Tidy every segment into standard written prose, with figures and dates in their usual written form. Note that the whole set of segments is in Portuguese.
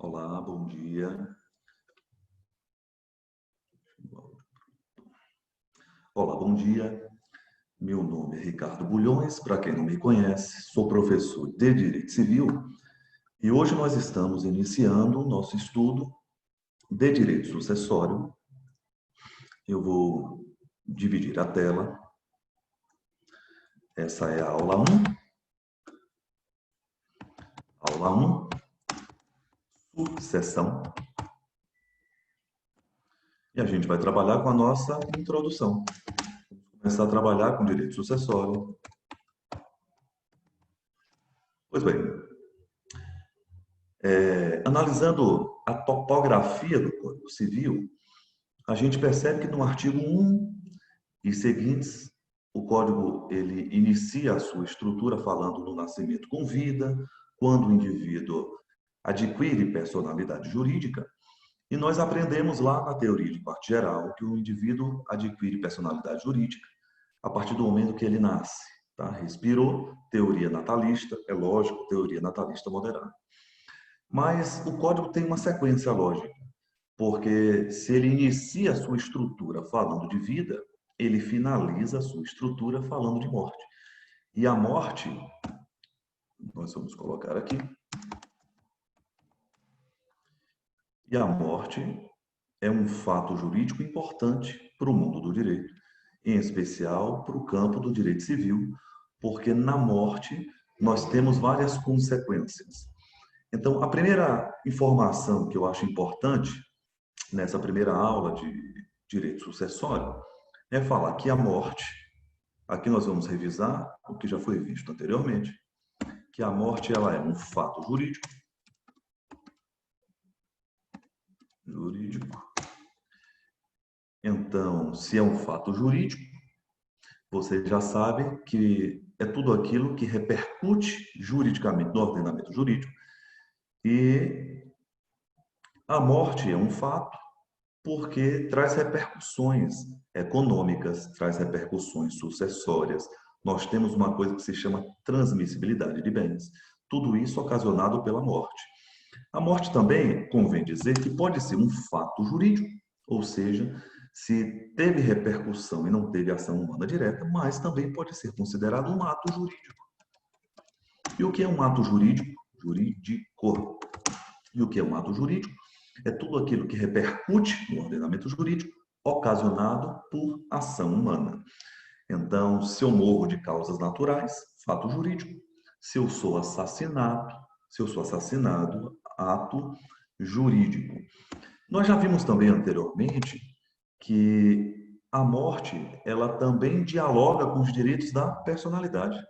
Olá, bom dia. Olá, bom dia. Meu nome é Ricardo Bulhões, para quem não me conhece, sou professor de Direito Civil e hoje nós estamos iniciando o nosso estudo de Direito Sucessório. Eu vou dividir a tela. Essa é a aula 1. Aula 1, sucessão. E a gente vai trabalhar com a nossa introdução. Começar a trabalhar com direito sucessório. Pois bem, analisando a topografia do Código Civil, a gente percebe que no artigo 1 e seguintes, o Código ele inicia a sua estrutura falando no nascimento com vida, quando o indivíduo adquire personalidade jurídica, e nós aprendemos lá na teoria de parte geral que o indivíduo adquire personalidade jurídica a partir do momento que ele nasce. Tá? Respirou, teoria natalista, é lógico, teoria natalista moderada. Mas o Código tem uma sequência lógica, porque se ele inicia a sua estrutura falando de vida, ele finaliza a sua estrutura falando de morte. E a morte, nós vamos colocar aqui, e a morte é um fato jurídico importante para o mundo do direito, em especial para o campo do direito civil, porque na morte nós temos várias consequências. Então, a primeira informação que eu acho importante nessa primeira aula de direito sucessório é falar que a morte, aqui nós vamos revisar o que já foi visto anteriormente, que a morte ela é um fato jurídico. Então, se é um fato jurídico, você já sabe que é tudo aquilo que repercute juridicamente no ordenamento jurídico. E a morte é um fato porque traz repercussões econômicas, traz repercussões sucessórias. Nós temos uma coisa que se chama transmissibilidade de bens. Tudo isso ocasionado pela morte. A morte também, convém dizer, que pode ser um fato jurídico, ou seja, se teve repercussão e não teve ação humana direta, mas também pode ser considerado um ato jurídico. E o que é um ato jurídico? Jurídico. E o que é um ato jurídico? É tudo aquilo que repercute no ordenamento jurídico ocasionado por ação humana. Então, se eu morro de causas naturais, fato jurídico. Se eu sou assassinado, ato jurídico. Nós já vimos também anteriormente que a morte, ela também dialoga com os direitos da personalidade.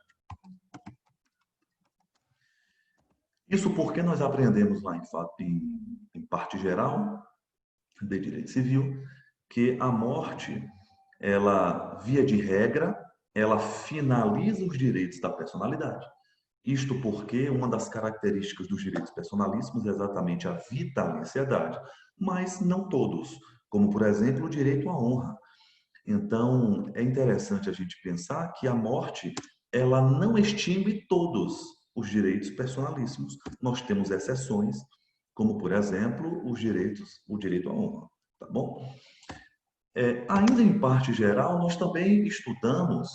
Isso porque nós aprendemos lá em parte geral de direito civil que a morte, ela, via de regra, ela finaliza os direitos da personalidade. Isto porque uma das características dos direitos personalíssimos é exatamente a vitaliciedade, mas não todos, como, por exemplo, o direito à honra. Então, é interessante a gente pensar que a morte, ela não extingue todos os direitos personalíssimos. Nós temos exceções, como, por exemplo, o direito à honra, tá bom? Ainda em parte geral, nós também estudamos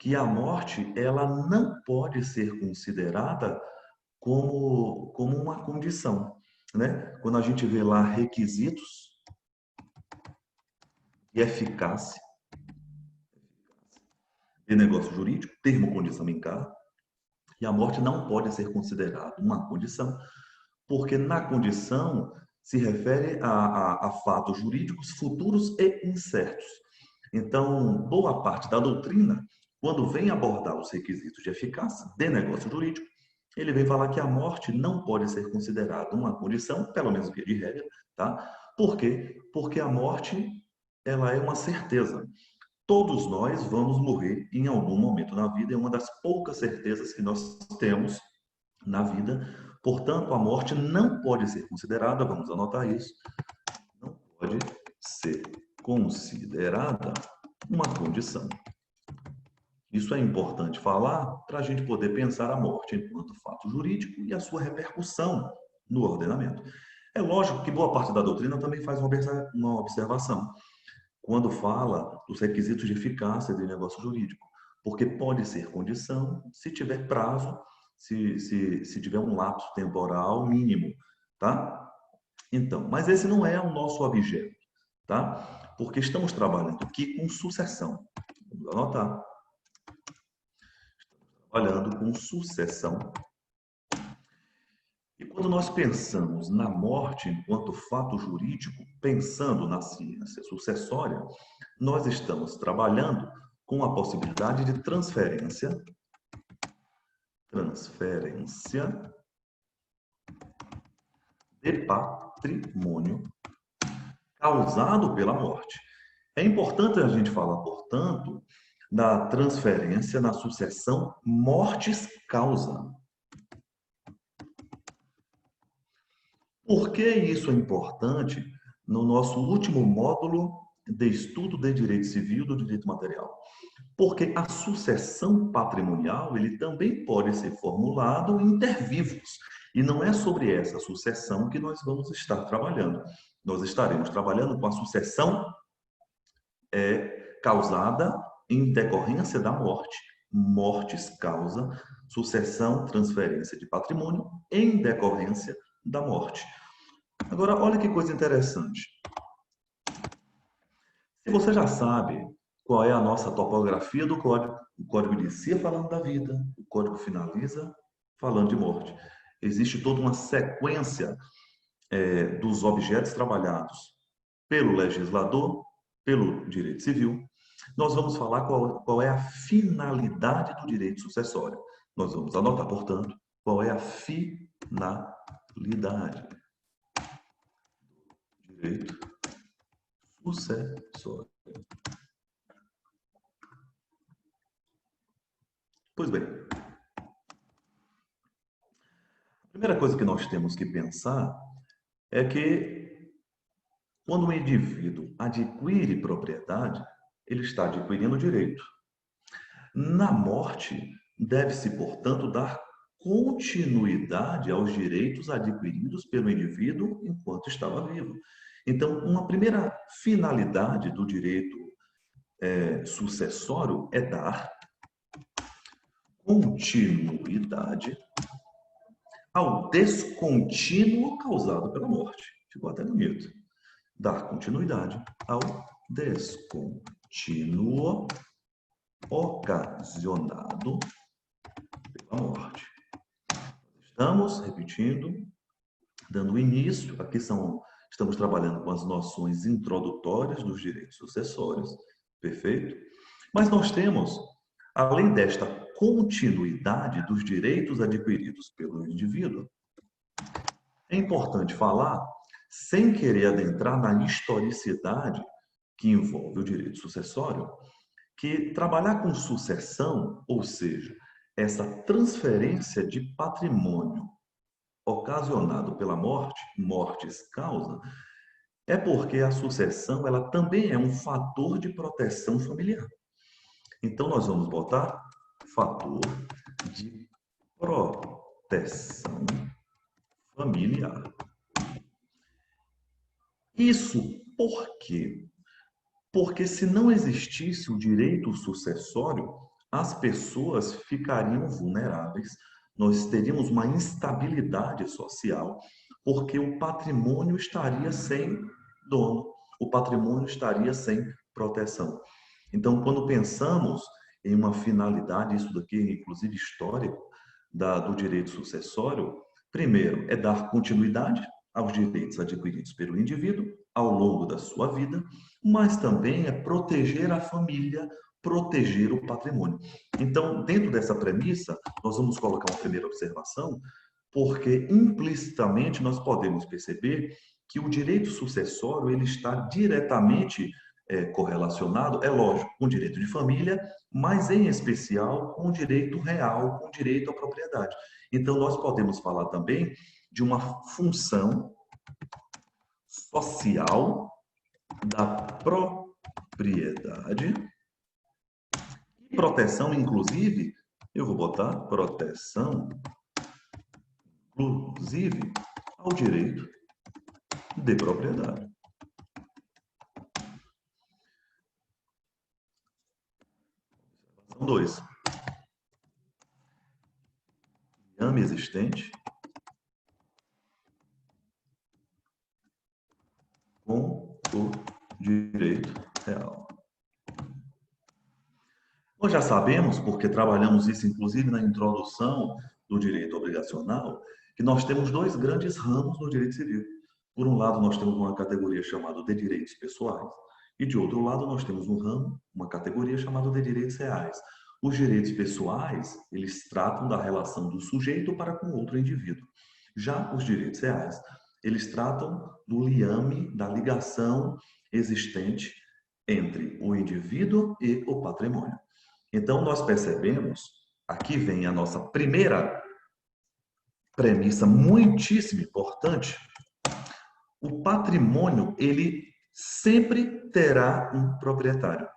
que a morte, ela não pode ser considerada como uma condição, né? Quando a gente vê lá requisitos e eficácia de negócio jurídico, termo, condição em cargo, e a morte não pode ser considerada uma condição, porque na condição se refere a fatos jurídicos futuros e incertos. Então, boa parte da doutrina, quando vem abordar os requisitos de eficácia de negócio jurídico, ele vem falar que a morte não pode ser considerada uma condição, pelo menos via de regra, tá? Por quê? Porque a morte, ela é uma certeza. Todos nós vamos morrer em algum momento na vida, é uma das poucas certezas que nós temos na vida. Portanto, a morte não pode ser considerada, vamos anotar isso, não pode ser considerada uma condição. Isso é importante falar para a gente poder pensar a morte enquanto fato jurídico e a sua repercussão no ordenamento. É lógico que boa parte da doutrina também faz uma observação quando fala dos requisitos de eficácia do negócio jurídico, porque pode ser condição se tiver prazo, se tiver um lapso temporal mínimo, tá? Então, mas esse não é o nosso objeto, tá? Porque estamos trabalhando aqui com sucessão. Vamos anotar. Estamos trabalhando com sucessão. E quando nós pensamos na morte enquanto fato jurídico, pensando na ciência sucessória, nós estamos trabalhando com a possibilidade de transferência de patrimônio causado pela morte. É importante a gente falar, portanto, da transferência na sucessão mortis causa. Por que isso é importante no nosso último módulo de estudo de direito civil do direito material? Porque a sucessão patrimonial, ele também pode ser formulado inter vivos. E não é sobre essa sucessão que nós vamos estar trabalhando. Nós estaremos trabalhando com a sucessão causada em decorrência da morte. Mortis causa, sucessão, transferência de patrimônio em decorrência da morte. Agora, olha que coisa interessante. Se você já sabe qual é a nossa topografia do código, o código inicia falando da vida, o código finaliza falando de morte. Existe toda uma sequência dos objetos trabalhados pelo legislador, pelo direito civil. Nós vamos falar qual é a finalidade do direito sucessório. Nós vamos anotar, portanto, qual é a finalidade do direito sucessório. Pois bem, a primeira coisa que nós temos que pensar é que quando um indivíduo adquire propriedade, ele está adquirindo direito. Na morte, deve-se, portanto, dar continuidade aos direitos adquiridos pelo indivíduo enquanto estava vivo. Então, uma primeira finalidade do direito sucessório é dar continuidade ao descontínuo causado pela morte. Ficou até bonito. Dar continuidade ao descontínuo ocasionado pela morte. Estamos repetindo, dando início, aqui estamos trabalhando com as noções introdutórias dos direitos sucessórios, perfeito? Mas nós temos, além desta continuidade dos direitos adquiridos pelo indivíduo, é importante falar, sem querer adentrar na historicidade que envolve o direito sucessório, que trabalhar com sucessão, ou seja, essa transferência de patrimônio ocasionado pela morte, mortis causa, é porque a sucessão ela também é um fator de proteção familiar. Então, nós vamos botar fator de proteção familiar. Isso por quê? Porque se não existisse o direito sucessório, as pessoas ficariam vulneráveis, nós teríamos uma instabilidade social, porque o patrimônio estaria sem dono, o patrimônio estaria sem proteção. Então, quando pensamos em uma finalidade, isso daqui é inclusive histórico, do direito sucessório, primeiro é dar continuidade aos direitos adquiridos pelo indivíduo ao longo da sua vida, mas também é proteger a família, proteger o patrimônio. Então, dentro dessa premissa, nós vamos colocar uma primeira observação, porque implicitamente nós podemos perceber que o direito sucessório ele está diretamente correlacionado, é lógico, com o direito de família, mas em especial com o direito real, com o direito à propriedade. Então, nós podemos falar também de uma função social da propriedade e proteção, inclusive, eu vou botar proteção, inclusive, ao direito de propriedade. São dois. Liame existente com o direito real. Nós já sabemos, porque trabalhamos isso inclusive na introdução do direito obrigacional, que nós temos dois grandes ramos no direito civil. Por um lado, nós temos uma categoria chamada de direitos pessoais, e de outro lado, nós temos um ramo, uma categoria chamada de direitos reais. Os direitos pessoais, eles tratam da relação do sujeito para com outro indivíduo. Já os direitos reais, eles tratam do liame, da ligação existente entre o indivíduo e o patrimônio. Então, nós percebemos, aqui vem a nossa primeira premissa muitíssimo importante, o patrimônio, ele sempre terá um proprietário.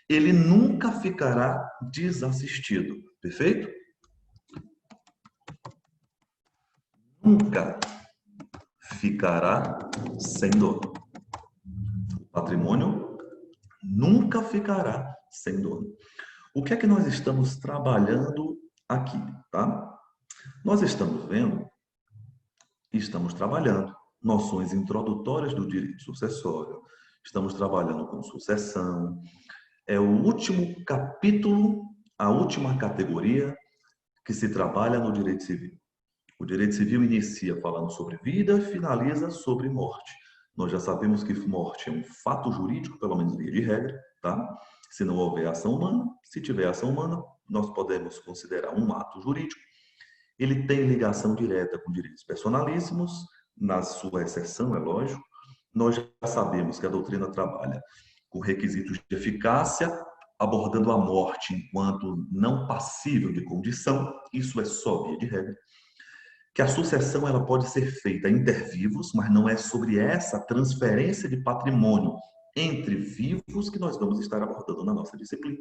Ele nunca ficará desassistido, perfeito? Nunca ficará sem dono. O patrimônio nunca ficará sem dono. O que é que nós estamos trabalhando aqui, tá? Nós estamos vendo e estamos trabalhando noções introdutórias do direito sucessório. Estamos trabalhando com sucessão. É o último capítulo, a última categoria que se trabalha no direito civil. O direito civil inicia falando sobre vida e finaliza sobre morte. Nós já sabemos que morte é um fato jurídico, pelo menos via de regra, tá? Se não houver ação humana, se tiver ação humana, nós podemos considerar um ato jurídico. Ele tem ligação direta com direitos personalíssimos, na sua exceção, é lógico. Nós já sabemos que a doutrina trabalha com requisitos de eficácia, abordando a morte enquanto não passível de condição, isso é só via de regra. Que a sucessão ela pode ser feita inter vivos, mas não é sobre essa transferência de patrimônio entre vivos que nós vamos estar abordando na nossa disciplina.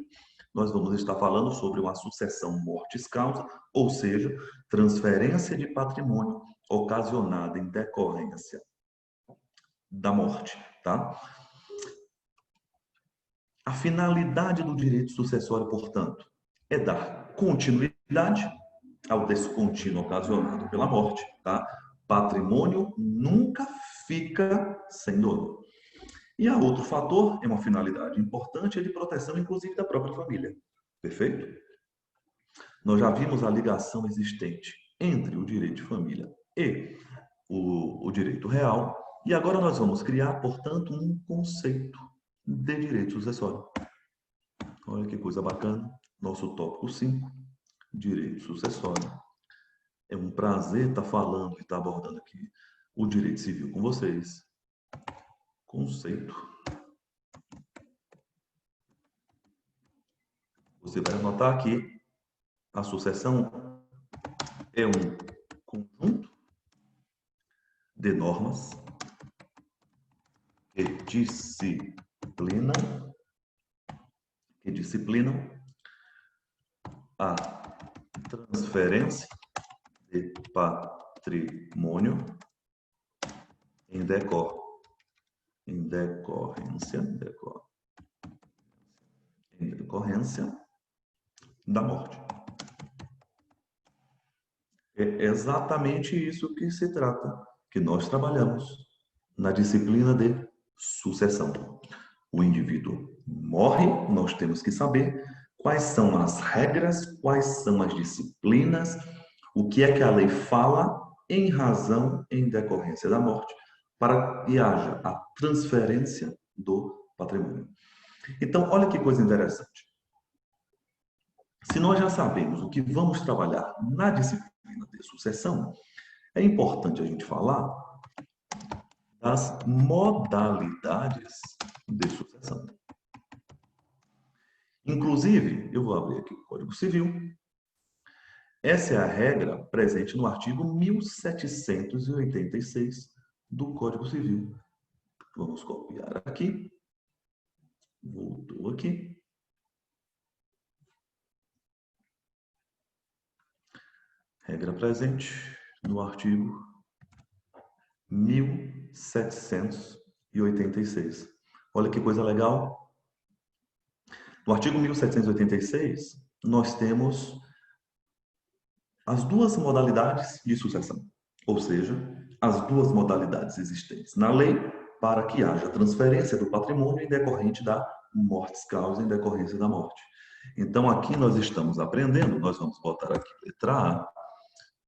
Nós vamos estar falando sobre uma sucessão mortis causa, ou seja, transferência de patrimônio ocasionada em decorrência da morte, tá? A finalidade do direito sucessório, portanto, é dar continuidade ao descontínuo ocasionado pela morte, tá? Patrimônio nunca fica sem dono. E há outro fator, é uma finalidade importante, é de proteção, inclusive, da própria família. Perfeito? Nós já vimos a ligação existente entre o direito de família e o direito real, e agora nós vamos criar, portanto, um conceito de direito sucessório. Olha que coisa bacana. Nosso tópico 5, direito sucessório. É um prazer estar falando e estar abordando aqui o direito civil com vocês. Conceito. Você vai anotar aqui, a sucessão é um conjunto de normas que disciplinam a transferência de patrimônio em decorrência da morte. É exatamente isso que se trata, que nós trabalhamos na disciplina de sucessão. O indivíduo morre, nós temos que saber quais são as regras, quais são as disciplinas, o que é que a lei fala em razão, em decorrência da morte, para que haja a transferência do patrimônio. Então, olha que coisa interessante. Se nós já sabemos o que vamos trabalhar na disciplina de sucessão, é importante a gente falar das modalidades de sucessão. Inclusive, eu vou abrir aqui o Código Civil. Essa é a regra presente no artigo 1786 do Código Civil. Vamos copiar aqui. Voltou aqui. Regra presente no artigo 1786. Olha que coisa legal. No artigo 1786, nós temos as duas modalidades de sucessão, ou seja, as duas modalidades existentes na lei para que haja transferência do patrimônio em decorrente da mortis causa, em decorrência da morte. Então, aqui nós estamos aprendendo, nós vamos botar aqui letra A,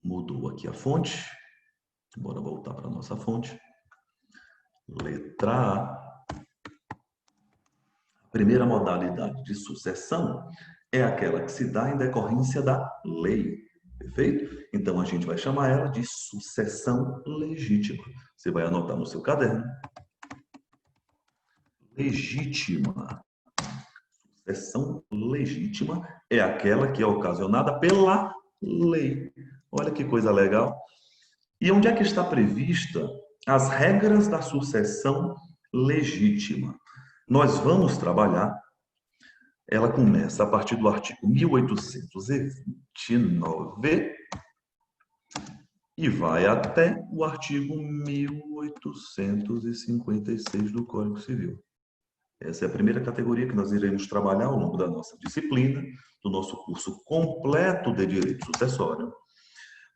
mudou aqui a fonte, bora voltar para a nossa fonte. Letra A. A primeira modalidade de sucessão é aquela que se dá em decorrência da lei. Perfeito? Então, a gente vai chamar ela de sucessão legítima. Você vai anotar no seu caderno. Legítima. Sucessão legítima é aquela que é ocasionada pela lei. Olha que coisa legal. E onde é que está prevista as regras da sucessão legítima? Nós vamos trabalhar, ela começa a partir do artigo 1829 e vai até o artigo 1856 do Código Civil. Essa é a primeira categoria que nós iremos trabalhar ao longo da nossa disciplina, do nosso curso completo de Direito Sucessório.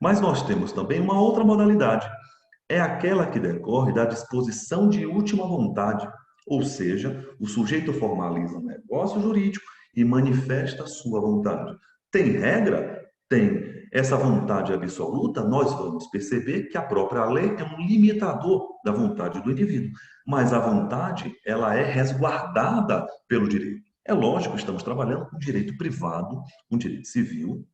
Mas nós temos também uma outra modalidade, é aquela que decorre da disposição de última vontade, ou seja, o sujeito formaliza um negócio jurídico e manifesta a sua vontade. Tem regra? Tem. Essa vontade absoluta, nós vamos perceber que a própria lei é um limitador da vontade do indivíduo, mas a vontade, ela é resguardada pelo direito. É lógico, estamos trabalhando com direito privado, com direito civil.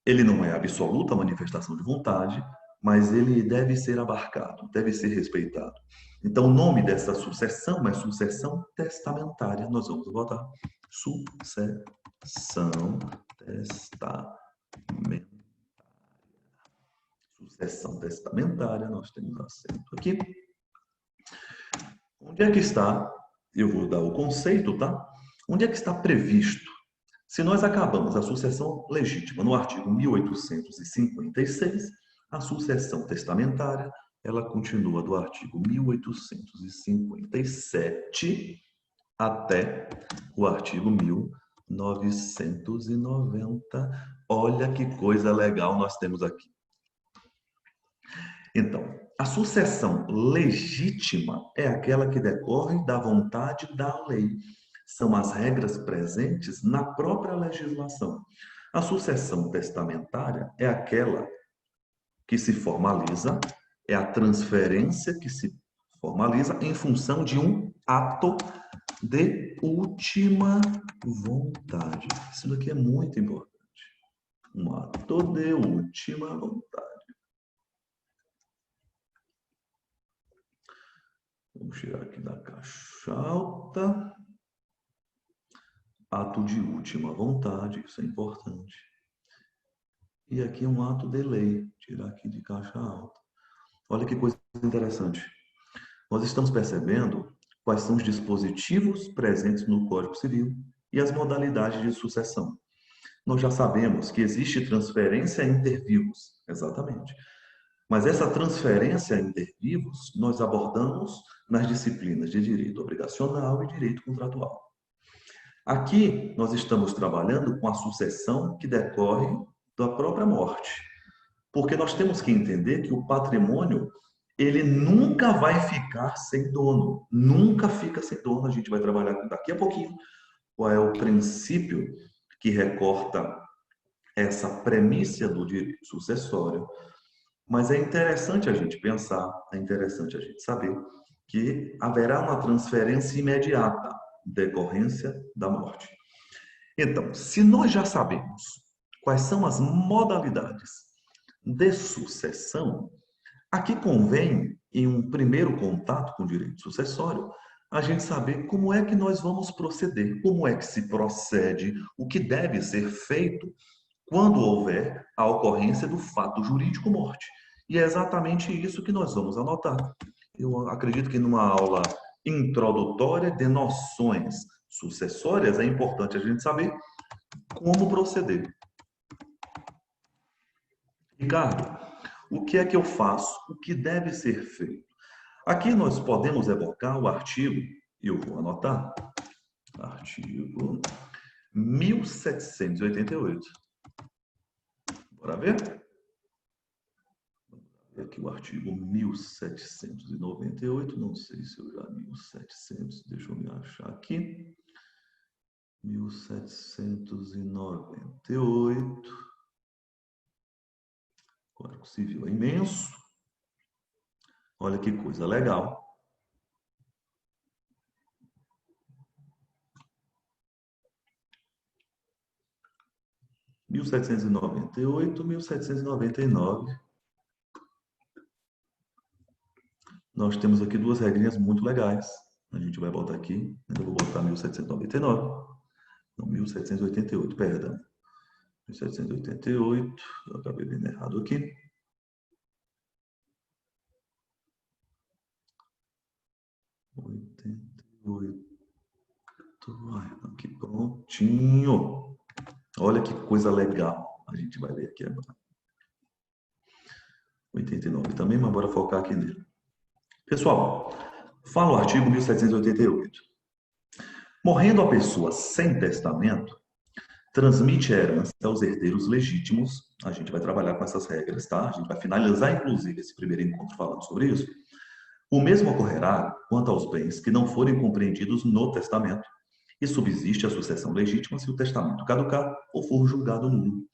Ele não é absoluta a manifestação de vontade, mas ele deve ser abarcado, deve ser respeitado. Então, o nome dessa sucessão é sucessão testamentária. Nós vamos botar sucessão testamentária. Sucessão testamentária, nós temos acento aqui. Onde é que está? Eu vou dar o conceito, tá? Onde é que está previsto? Se nós acabamos a sucessão legítima no artigo 1856, a sucessão testamentária, ela continua do artigo 1857 até o artigo 1990. Olha que coisa legal nós temos aqui. Então, a sucessão legítima é aquela que decorre da vontade da lei. São as regras presentes na própria legislação. A sucessão testamentária é aquela que se formaliza, é a transferência que se formaliza em função de um ato de última vontade. Isso daqui é muito importante. Um ato de última vontade. Vamos tirar aqui da caixa alta. Ato de última vontade, isso é importante. E aqui um ato de lei, tirar aqui de caixa alta. Olha que coisa interessante. Nós estamos percebendo quais são os dispositivos presentes no Código Civil e as modalidades de sucessão. Nós já sabemos que existe transferência inter vivos, exatamente. Mas essa transferência inter vivos nós abordamos nas disciplinas de direito obrigacional e direito contratual. Aqui nós estamos trabalhando com a sucessão que decorre da própria morte. Porque nós temos que entender que o patrimônio, ele nunca vai ficar sem dono. Nunca fica sem dono. A gente vai trabalhar daqui a pouquinho qual é o princípio que recorta essa premissa do direito sucessório. Mas é interessante a gente pensar, é interessante a gente saber que haverá uma transferência imediata em decorrência da morte. Então, se nós já sabemos quais são as modalidades de sucessão, aqui convém, em um primeiro contato com o direito sucessório, a gente saber como é que nós vamos proceder, como é que se procede, o que deve ser feito quando houver a ocorrência do fato jurídico morte. E é exatamente isso que nós vamos anotar. Eu acredito que numa aula introdutória de noções sucessórias é importante a gente saber como proceder. Ricardo, O que é que eu faço? O que deve ser feito? Aqui nós podemos evocar o artigo, eu vou anotar, artigo 1788. Bora ver? Aqui o artigo 1798, não sei se eu já 1700, deixa eu me achar aqui. 1798. O Código Civil é imenso. Olha que coisa legal. Em 1798, 1799. Nós temos aqui duas regrinhas muito legais. A gente vai botar aqui. Eu vou botar 1799. Não, 1788, perdão. 1788. Eu acabei vendo errado aqui. 88. Aqui prontinho. Olha que coisa legal. A gente vai ler aqui agora. 89 também, mas bora focar aqui nele. Pessoal, fala o artigo 1788. Morrendo a pessoa sem testamento, transmite a herança aos herdeiros legítimos. A gente vai trabalhar com essas regras, tá? A gente vai finalizar, inclusive, esse primeiro encontro falando sobre isso. O mesmo ocorrerá quanto aos bens que não forem compreendidos no testamento e subsiste a sucessão legítima se o testamento caducar ou for julgado nulo.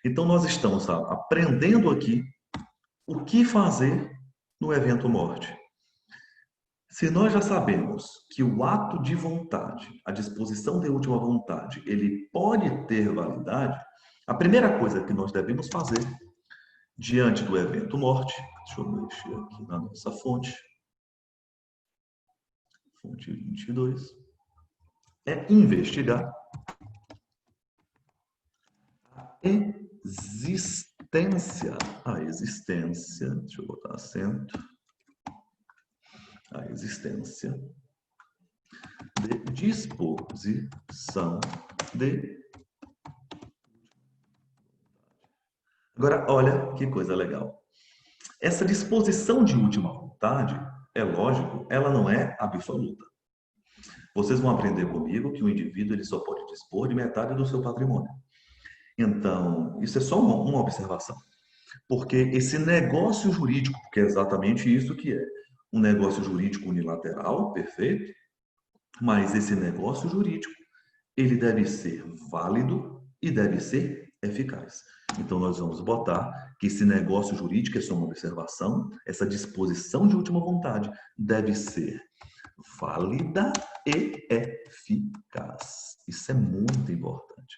Então, nós estamos aprendendo aqui o que fazer no evento morte. Se nós já sabemos que o ato de vontade, a disposição de última vontade, ele pode ter validade, a primeira coisa que nós devemos fazer diante do evento morte, deixa eu mexer aqui na nossa fonte 22, é investigar a existência, deixa eu botar acento, a existência de disposição de... Agora, olha que coisa legal. Essa disposição de última vontade, é lógico, ela não é absoluta. Vocês vão aprender comigo que o indivíduo ele só pode dispor de metade do seu patrimônio. Então, isso é só uma observação. Porque esse negócio jurídico, que é exatamente isso que é, um negócio jurídico unilateral, perfeito, mas esse negócio jurídico, ele deve ser válido e deve ser eficaz. Então, nós vamos botar que esse negócio jurídico é só uma observação, essa disposição de última vontade deve ser válida e eficaz. Isso é muito importante.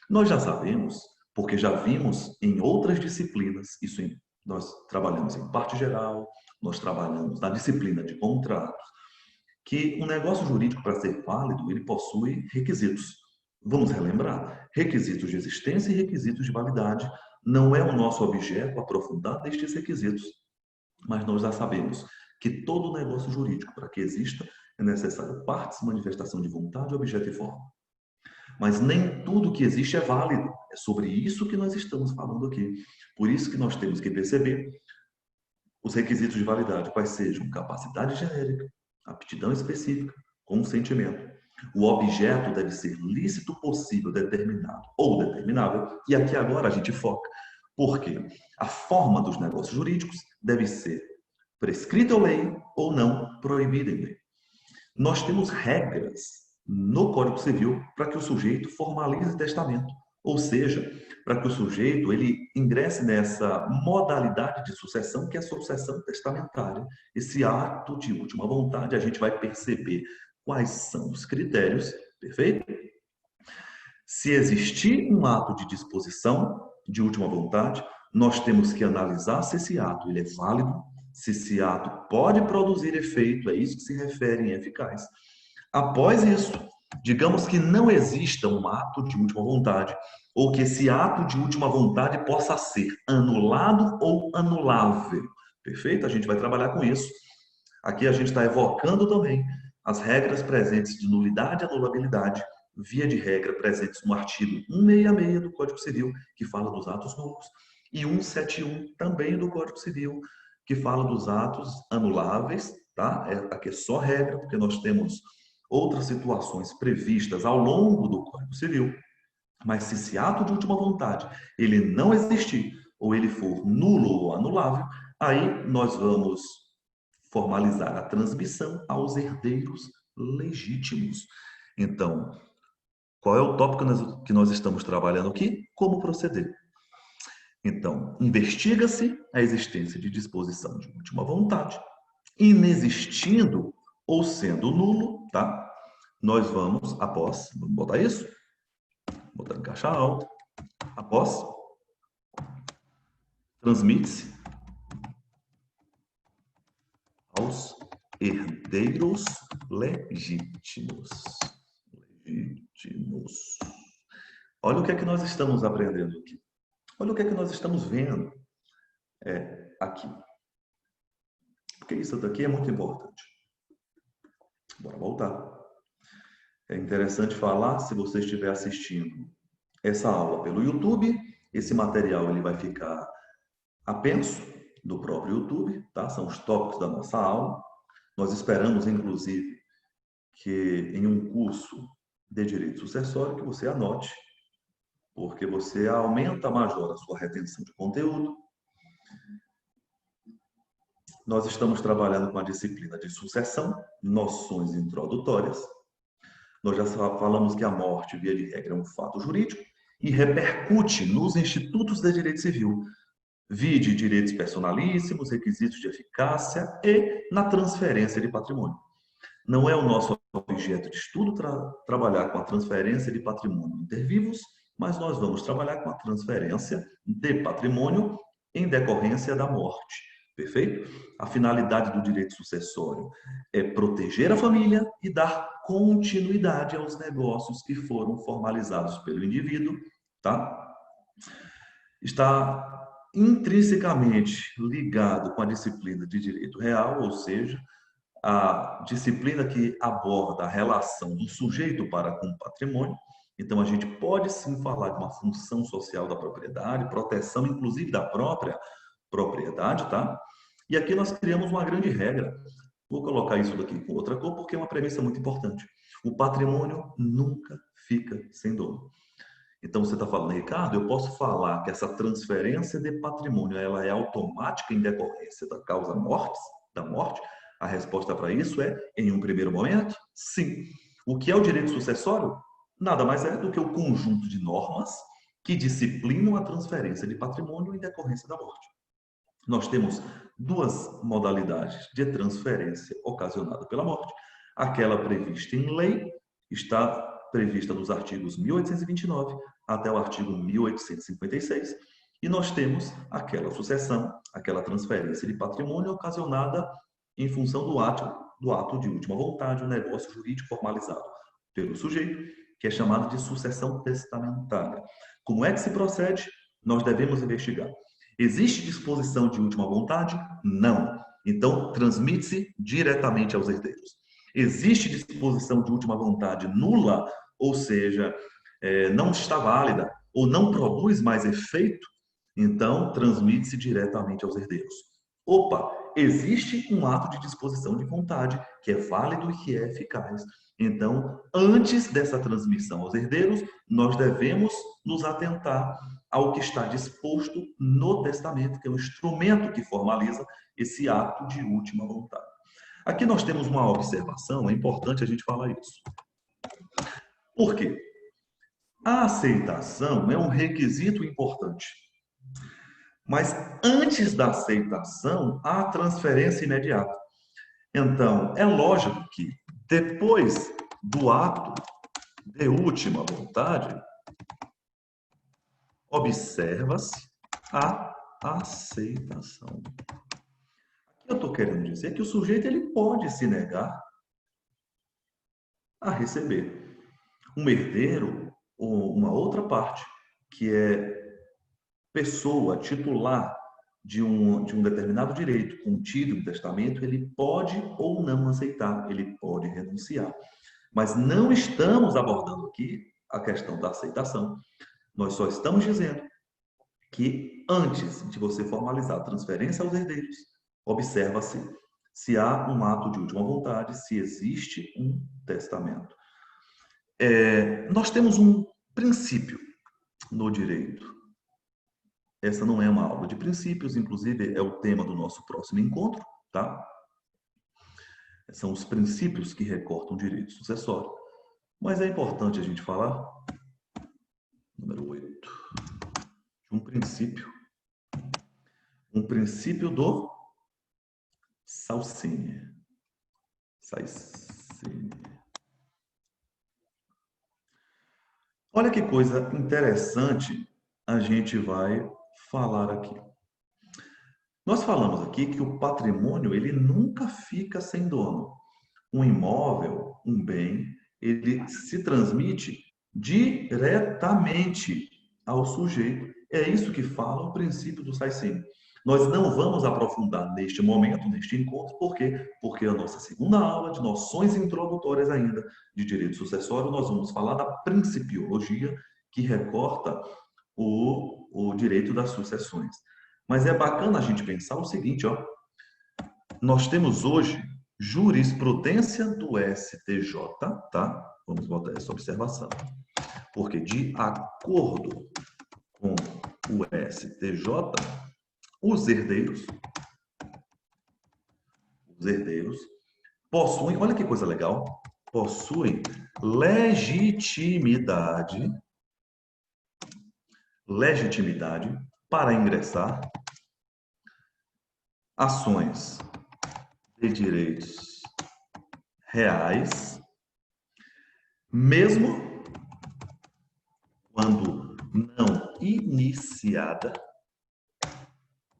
Nós já sabemos, porque já vimos em outras disciplinas, nós trabalhamos em parte geral, nós trabalhamos na disciplina de contratos, que um negócio jurídico, para ser válido, ele possui requisitos. Vamos relembrar? Requisitos de existência e requisitos de validade. Não é o nosso objeto aprofundar nestes requisitos, mas nós já sabemos que todo negócio jurídico, para que exista, é necessário partes, manifestação de vontade, objeto e forma. Mas nem tudo que existe é válido. É sobre isso que nós estamos falando aqui. Por isso que nós temos que perceber os requisitos de validade, quais sejam capacidade genérica, aptidão específica, consentimento. O objeto deve ser lícito, possível, determinado ou determinável. E aqui agora a gente foca. Porque a forma dos negócios jurídicos deve ser prescrita em lei ou não proibida em lei. Nós temos regras no Código Civil para que o sujeito formalize testamento, ou seja, para que o sujeito ele ingresse nessa modalidade de sucessão que é a sucessão testamentária. Esse ato de última vontade, a gente vai perceber quais são os critérios, perfeito? Se existir um ato de disposição de última vontade, nós temos que analisar se esse ato ele é válido, se esse ato pode produzir efeito, é isso que se refere em eficaz. Após isso, digamos que não exista um ato de última vontade, ou que esse ato de última vontade possa ser anulado ou anulável. Perfeito? A gente vai trabalhar com isso. Aqui a gente está evocando também as regras presentes de nulidade e anulabilidade, via de regra presentes no artigo 166 do Código Civil, que fala dos atos nulos, e 171 também do Código Civil, que fala dos atos anuláveis, tá? Aqui é só regra, porque nós temos outras situações previstas ao longo do Código Civil, mas se esse ato de última vontade ele não existir, ou ele for nulo ou anulável, aí nós vamos formalizar a transmissão aos herdeiros legítimos. Então, qual é o tópico que nós estamos trabalhando aqui? Como proceder. Então, investiga-se a existência de disposição de última vontade. Inexistindo ou sendo nulo, tá? Nós vamos botar isso, botar em caixa alta, após, transmite-se aos herdeiros legítimos. Olha o que é que nós estamos aprendendo aqui. Olha o que é que nós estamos vendo aqui. Porque isso daqui é muito importante. Bora voltar. É interessante falar, se você estiver assistindo essa aula pelo YouTube, esse material ele vai ficar apenso do próprio YouTube, tá? São os tópicos da nossa aula. Nós esperamos, inclusive, que em um curso de direito sucessório que você anote, porque você aumenta, majora a sua retenção de conteúdo. Nós estamos trabalhando com a disciplina de sucessão, noções introdutórias. Nós já falamos que a morte, via de regra, é um fato jurídico e repercute nos institutos de direito civil, vide direitos personalíssimos, requisitos de eficácia e na transferência de patrimônio. Não é o nosso objeto de estudo trabalhar com a transferência de patrimônio inter vivos, mas nós vamos trabalhar com a transferência de patrimônio em decorrência da morte. Perfeito? A finalidade do direito sucessório é proteger a família e dar continuidade aos negócios que foram formalizados pelo indivíduo, tá? Está intrinsecamente ligado com a disciplina de direito real, ou seja, a disciplina que aborda a relação do sujeito para com o patrimônio. Então, a gente pode sim falar de uma função social da propriedade, proteção inclusive da própria propriedade, tá? E aqui nós criamos uma grande regra. Vou colocar isso daqui com outra cor porque é uma premissa muito importante. O patrimônio nunca fica sem dono. Então, você está falando, Ricardo, eu posso falar que essa transferência de patrimônio ela é automática em decorrência da causa da morte? A resposta para isso é, em um primeiro momento, sim. O que é o direito sucessório? Nada mais é do que o conjunto de normas que disciplinam a transferência de patrimônio em decorrência da morte. Nós temos duas modalidades de transferência ocasionada pela morte. Aquela prevista em lei, está prevista nos artigos 1829 até o artigo 1856. E nós temos aquela sucessão, aquela transferência de patrimônio ocasionada em função do ato de última vontade, o negócio jurídico formalizado pelo sujeito, que é chamado de sucessão testamentária. Como é que se procede? Nós devemos investigar. Existe disposição de última vontade? Não. Então, transmite-se diretamente aos herdeiros. Existe disposição de última vontade nula, ou seja, não está válida ou não produz mais efeito? Então, transmite-se diretamente aos herdeiros. Opa, existe um ato de disposição de vontade que é válido e que é eficaz. Então, antes dessa transmissão aos herdeiros, nós devemos nos atentar ao que está disposto no testamento, que é o instrumento que formaliza esse ato de última vontade. Aqui nós temos uma observação, é importante a gente falar isso. Por quê? A aceitação é um requisito importante. Mas antes da aceitação, há transferência imediata. Então, é lógico que depois do ato de última vontade, observa-se a aceitação. Aqui eu estou querendo dizer que o sujeito ele pode se negar a receber um herdeiro ou uma outra parte, que é pessoa titular de um determinado direito contido no testamento, ele pode ou não aceitar, ele pode renunciar. Mas não estamos abordando aqui a questão da aceitação. Nós só estamos dizendo que antes de você formalizar a transferência aos herdeiros, observa-se se há um ato de última vontade, se existe um testamento. Nós temos um princípio no direito. Essa não é uma aula de princípios, inclusive é o tema do nosso próximo encontro, tá? São os princípios que recortam o direito sucessório. Mas é importante a gente falar, número 8, um princípio do Saussure. Olha que coisa interessante a gente vai falar aqui. Nós falamos aqui que o patrimônio, ele nunca fica sem dono. Um imóvel, um bem, ele se transmite diretamente ao sujeito. É isso que fala o princípio do Saussure. Nós não vamos aprofundar neste momento, neste encontro, por quê? Porque a nossa segunda aula de noções introdutórias ainda de direito sucessório, nós vamos falar da principiologia que recorta o direito das sucessões. Mas é bacana a gente pensar o seguinte, ó. Nós temos hoje jurisprudência do STJ, tá? Vamos botar essa observação. Porque de acordo com o STJ, os herdeiros possuem, olha que coisa legal, possuem legitimidade para ingressar ações de direitos reais, mesmo quando não iniciada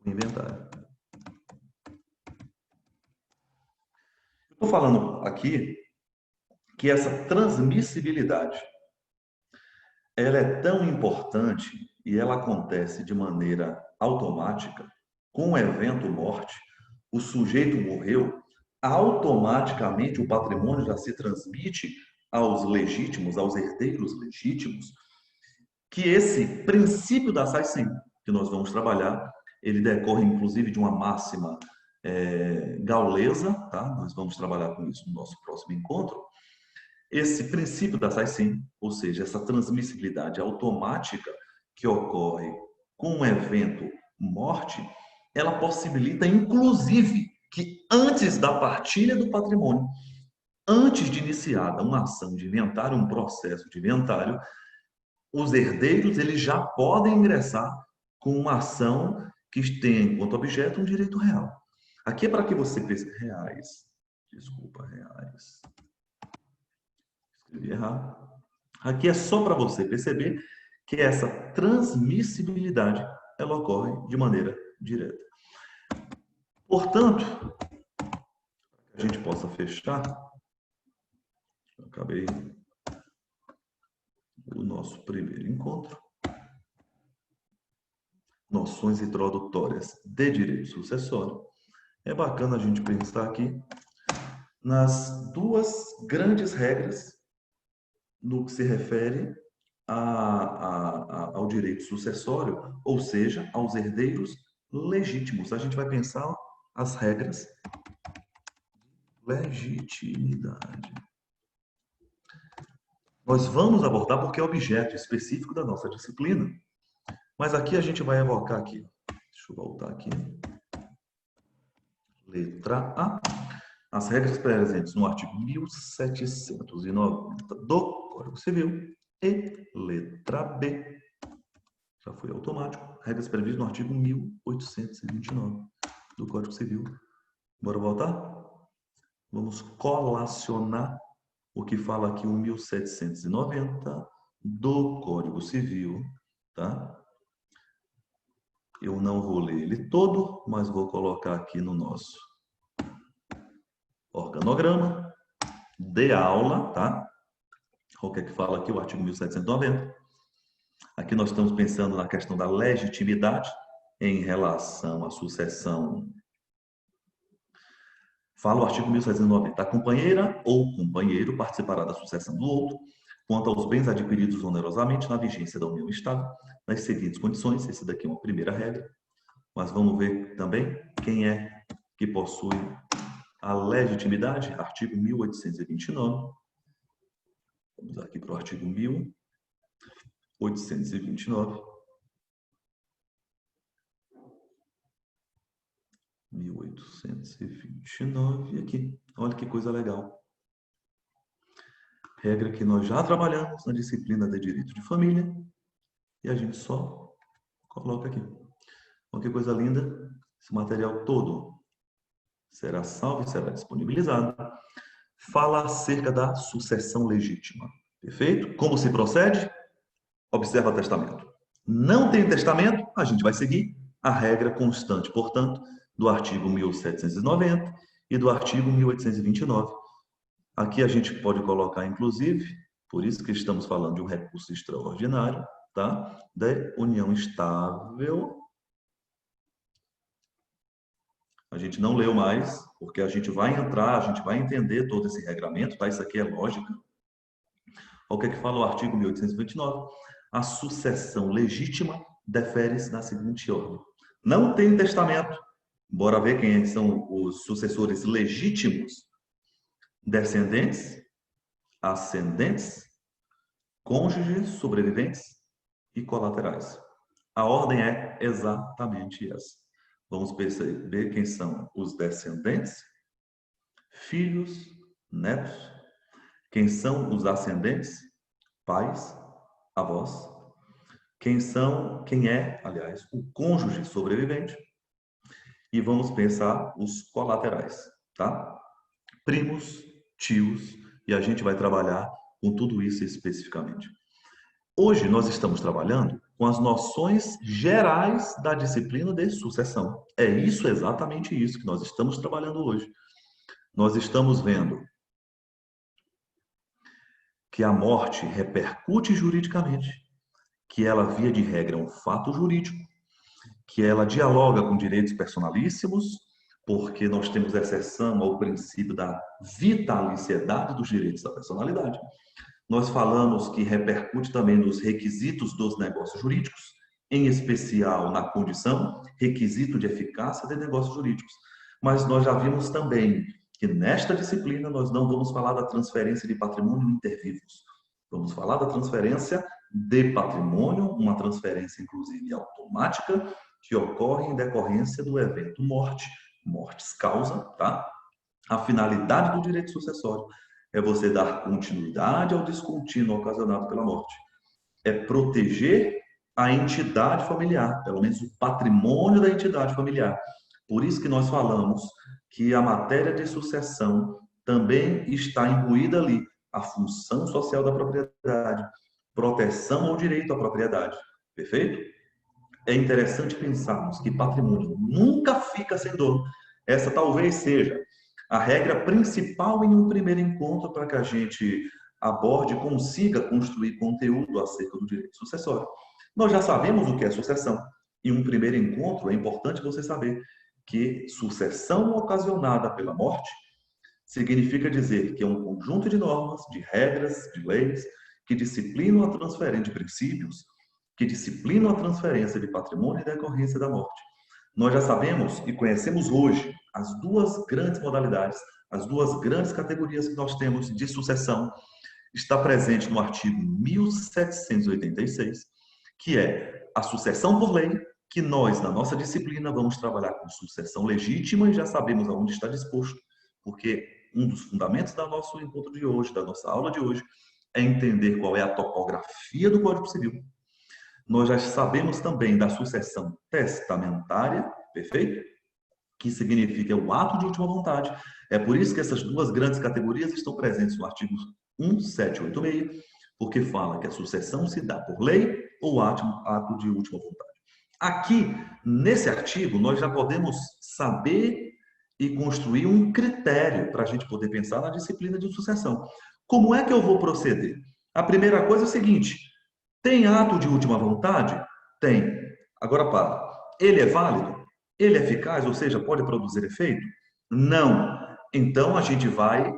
o inventário. Estou falando aqui que essa transmissibilidade ela é tão importante e ela acontece de maneira automática. Com o evento morte, o sujeito morreu, automaticamente o patrimônio já se transmite aos legítimos, aos herdeiros legítimos, que esse princípio da Saussure, que nós vamos trabalhar, ele decorre inclusive de uma máxima gaulesa, tá? Nós vamos trabalhar com isso no nosso próximo encontro. Esse princípio da Saussure, ou seja, essa transmissibilidade automática que ocorre com o evento morte, ela possibilita, inclusive, que antes da partilha do patrimônio, antes de iniciada uma ação de inventário, um processo de inventário, os herdeiros eles já podem ingressar com uma ação que tenha enquanto objeto um direito real. Aqui é para que você pense reais. Escrevi errado. Aqui é só para você perceber que essa transmissibilidade ela ocorre de maneira direta. Portanto, para que a gente possa fechar, eu acabei o nosso primeiro encontro, noções introdutórias de direito sucessório, é bacana a gente pensar aqui nas duas grandes regras no que se refere ao direito sucessório, ou seja, aos herdeiros legítimos. A gente vai pensar as regras de legitimidade. Nós vamos abordar porque é objeto específico da nossa disciplina. Mas aqui a gente vai evocar aqui. Deixa eu voltar aqui. Letra A. As regras presentes no artigo 1790 do Código Civil. E letra B. Já foi automático. Regras previstas no artigo 1829 do Código Civil. Bora voltar? Vamos colacionar o que fala aqui o 1790 do Código Civil, tá? Eu não vou ler ele todo, mas vou colocar aqui no nosso organograma de aula, tá? O que é que fala aqui o artigo 1790? Aqui nós estamos pensando na questão da legitimidade em relação à sucessão. Fala o artigo 1790. A companheira ou companheiro participará da sucessão do outro quanto aos bens adquiridos onerosamente na vigência da União e Estado, nas seguintes condições. Esse daqui é uma primeira regra, mas vamos ver também quem é que possui a legitimidade, artigo 1829. Vamos aqui para o artigo 1829. 1829, aqui, olha que coisa legal. Regra que nós já trabalhamos na disciplina de Direito de Família e a gente só coloca aqui. Olha que coisa linda. Esse material todo será salvo e será disponibilizado. Fala acerca da sucessão legítima. Perfeito? Como se procede? Observa o testamento. Não tem testamento, a gente vai seguir a regra constante, portanto, do artigo 1790 e do artigo 1829. Aqui a gente pode colocar, inclusive, por isso que estamos falando de um recurso extraordinário, tá? De união estável. A gente não leu mais, porque a gente vai entrar, a gente vai entender todo esse regramento, tá? Isso aqui é lógica. Olha o que é que fala o artigo 1829. A sucessão legítima defere-se na seguinte ordem. Não tem testamento. Bora ver quem são os sucessores legítimos. Descendentes, ascendentes, cônjuges, sobreviventes e colaterais. A ordem é exatamente essa. Vamos perceber quem são os descendentes, filhos, netos, quem são os ascendentes, pais, avós, quem é, aliás, o cônjuge sobrevivente, e vamos pensar os colaterais, tá? Primos, tios, e a gente vai trabalhar com tudo isso especificamente. Hoje nós estamos trabalhando com as noções gerais da disciplina de sucessão. É isso, exatamente isso que nós estamos trabalhando hoje. Nós estamos vendo que a morte repercute juridicamente, que ela, via de regra, é um fato jurídico, que ela dialoga com direitos personalíssimos, porque nós temos exceção ao princípio da vitaliciedade dos direitos da personalidade. Nós falamos que repercute também nos requisitos dos negócios jurídicos, em especial na condição, requisito de eficácia de negócios jurídicos. Mas nós já vimos também que nesta disciplina nós não vamos falar da transferência de patrimônio intervivos. Vamos falar da transferência de patrimônio, uma transferência inclusive automática, que ocorre em decorrência do evento morte, mortis causa, tá? A finalidade do direito sucessório é você dar continuidade ao descontínuo ocasionado pela morte. É proteger a entidade familiar, pelo menos o patrimônio da entidade familiar. Por isso que nós falamos que a matéria de sucessão também está imbuída ali a função social da propriedade, proteção ao direito à propriedade. Perfeito? É interessante pensarmos que patrimônio nunca fica sem dono. Essa talvez seja a regra principal em um primeiro encontro para que a gente aborde e consiga construir conteúdo acerca do direito sucessório. Nós já sabemos o que é sucessão. Em um primeiro encontro, é importante você saber que sucessão ocasionada pela morte significa dizer que é um conjunto de normas, de regras, de leis, que disciplinam a transferência de princípios, que disciplinam a transferência de patrimônio e decorrência da morte. Nós já sabemos e conhecemos hoje as duas grandes modalidades, as duas grandes categorias que nós temos de sucessão. Está presente no artigo 1786, que é a sucessão por lei, que nós, na nossa disciplina, vamos trabalhar com sucessão legítima e já sabemos aonde está disposto, porque um dos fundamentos do nosso encontro de hoje, da nossa aula de hoje, é entender qual é a topografia do Código Civil. Nós já sabemos também da sucessão testamentária, perfeito? Que significa o ato de última vontade. É por isso que essas duas grandes categorias estão presentes no artigo 1786, porque fala que a sucessão se dá por lei ou ato de última vontade. Aqui, nesse artigo, nós já podemos saber e construir um critério para a gente poder pensar na disciplina de sucessão. Como é que eu vou proceder? A primeira coisa é o seguinte: tem ato de última vontade? Tem. Agora para. Ele é válido? Ele é eficaz, ou seja, pode produzir efeito? Não. Então a gente vai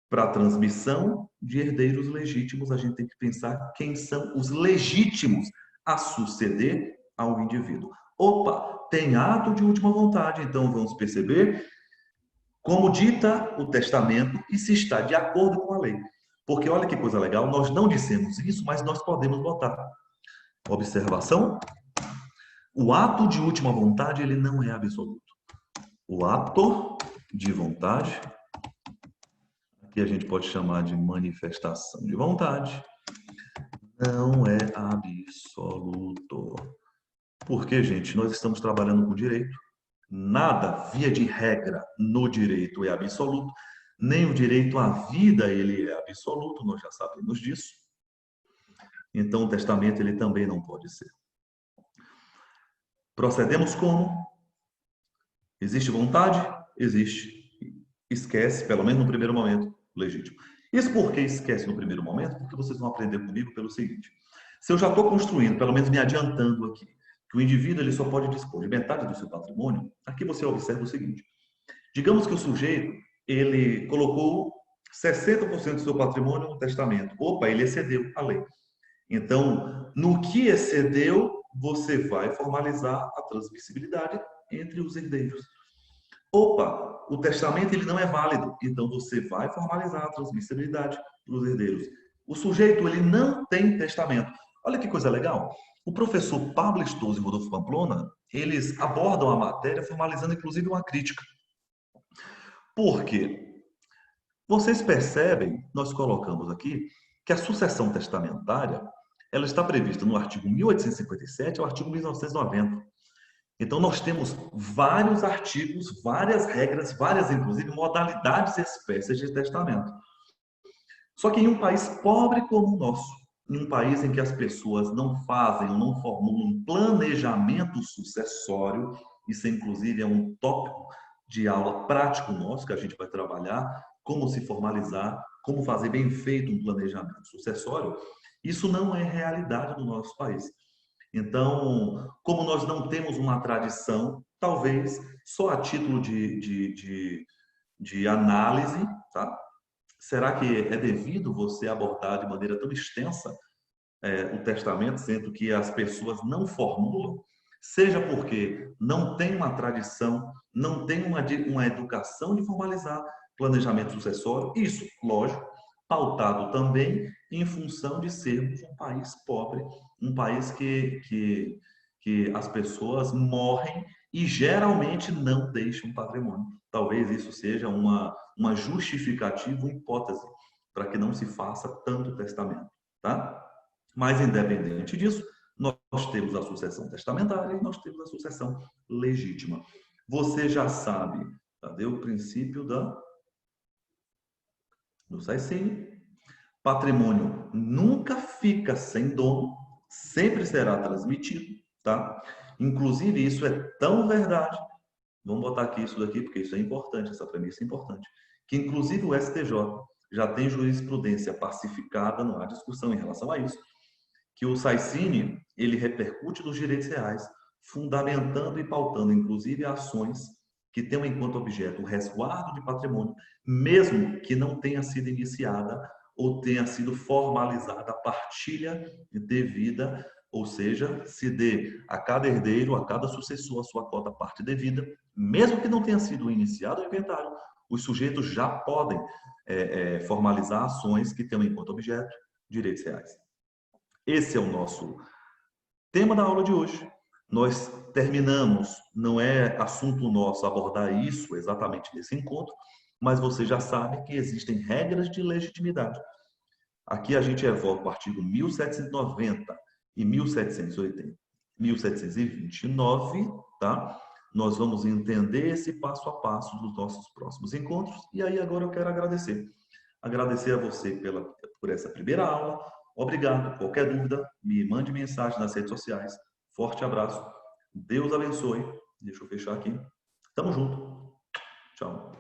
para a transmissão de herdeiros legítimos, a gente tem que pensar quem são os legítimos a suceder ao indivíduo. Opa, tem ato de última vontade, então vamos perceber como dita o testamento e se está de acordo com a lei. Porque olha que coisa legal, nós não dissemos isso, mas nós podemos botar. Observação: o ato de última vontade, ele não é absoluto. O ato de vontade, que a gente pode chamar de manifestação de vontade, não é absoluto. Porque, gente, nós estamos trabalhando com direito. Nada, via de regra, no direito é absoluto. Nem o direito à vida, ele é absoluto, nós já sabemos disso. Então, o testamento, ele também não pode ser. Procedemos como? Existe vontade? Existe. Esquece, pelo menos no primeiro momento, legítimo. Isso por que esquece no primeiro momento? Porque vocês vão aprender comigo pelo seguinte. Se eu já estou construindo, pelo menos me adiantando aqui, que o indivíduo ele só pode dispor de metade do seu patrimônio, aqui você observa o seguinte. Digamos que o sujeito, ele colocou 60% do seu patrimônio no testamento. Opa, ele excedeu a lei. Então, no que excedeu, você vai formalizar a transmissibilidade entre os herdeiros. Opa, o testamento ele não é válido, então você vai formalizar a transmissibilidade para os herdeiros. O sujeito ele não tem testamento. Olha que coisa legal. O professor Pablo Estoso e Rodolfo Pamplona, eles abordam a matéria formalizando inclusive uma crítica. Por quê? Vocês percebem, nós colocamos aqui, que a sucessão testamentária ela está prevista no artigo 1857 ao artigo 1990. Então, nós temos vários artigos, várias regras, várias, inclusive, modalidades e espécies de testamento. Só que em um país pobre como o nosso, em um país em que as pessoas não fazem ou não formulam um planejamento sucessório, isso inclusive é um tópico de aula prático nosso, que a gente vai trabalhar, como se formalizar, como fazer bem feito um planejamento sucessório, isso não é realidade no nosso país. Então, como nós não temos uma tradição, talvez só a título de análise, tá? Será que é devido você abordar de maneira tão extensa o testamento, sendo que as pessoas não formulam, seja porque não tem uma tradição, não tem uma educação de formalizar planejamento sucessório, isso, lógico, pautado também em função de sermos um país pobre, um país que as pessoas morrem e geralmente não deixam patrimônio. Talvez isso seja uma justificativa, uma hipótese, para que não se faça tanto testamento, tá? Mas, independente disso, nós temos a sucessão testamentária e nós temos a sucessão legítima. Você já sabe, cadê o princípio do Saicínio? Patrimônio nunca fica sem dono, sempre será transmitido, tá? Inclusive, isso é tão verdade, vamos botar aqui isso daqui, porque isso é importante, essa premissa é importante, que inclusive o STJ já tem jurisprudência pacificada, não há discussão em relação a isso, que o Saicínio, ele repercute nos direitos reais, fundamentando e pautando, inclusive, ações que tenham enquanto objeto o resguardo de patrimônio, mesmo que não tenha sido iniciada ou tenha sido formalizada a partilha devida, ou seja, se dê a cada herdeiro, a cada sucessor, a sua cota parte devida, mesmo que não tenha sido iniciado o inventário, os sujeitos já podem formalizar ações que tenham enquanto objeto direitos reais. Esse é o nosso tema da aula de hoje. Nós terminamos, não é assunto nosso abordar isso exatamente nesse encontro, mas você já sabe que existem regras de legitimidade. Aqui a gente evoca o artigo 1790 e 1729, tá? Nós vamos entender esse passo a passo dos nossos próximos encontros. E aí agora eu quero agradecer. Agradecer a você por essa primeira aula. Obrigado. Qualquer dúvida, me mande mensagem nas redes sociais. Forte abraço. Deus abençoe. Deixa eu fechar aqui. Tamo junto. Tchau.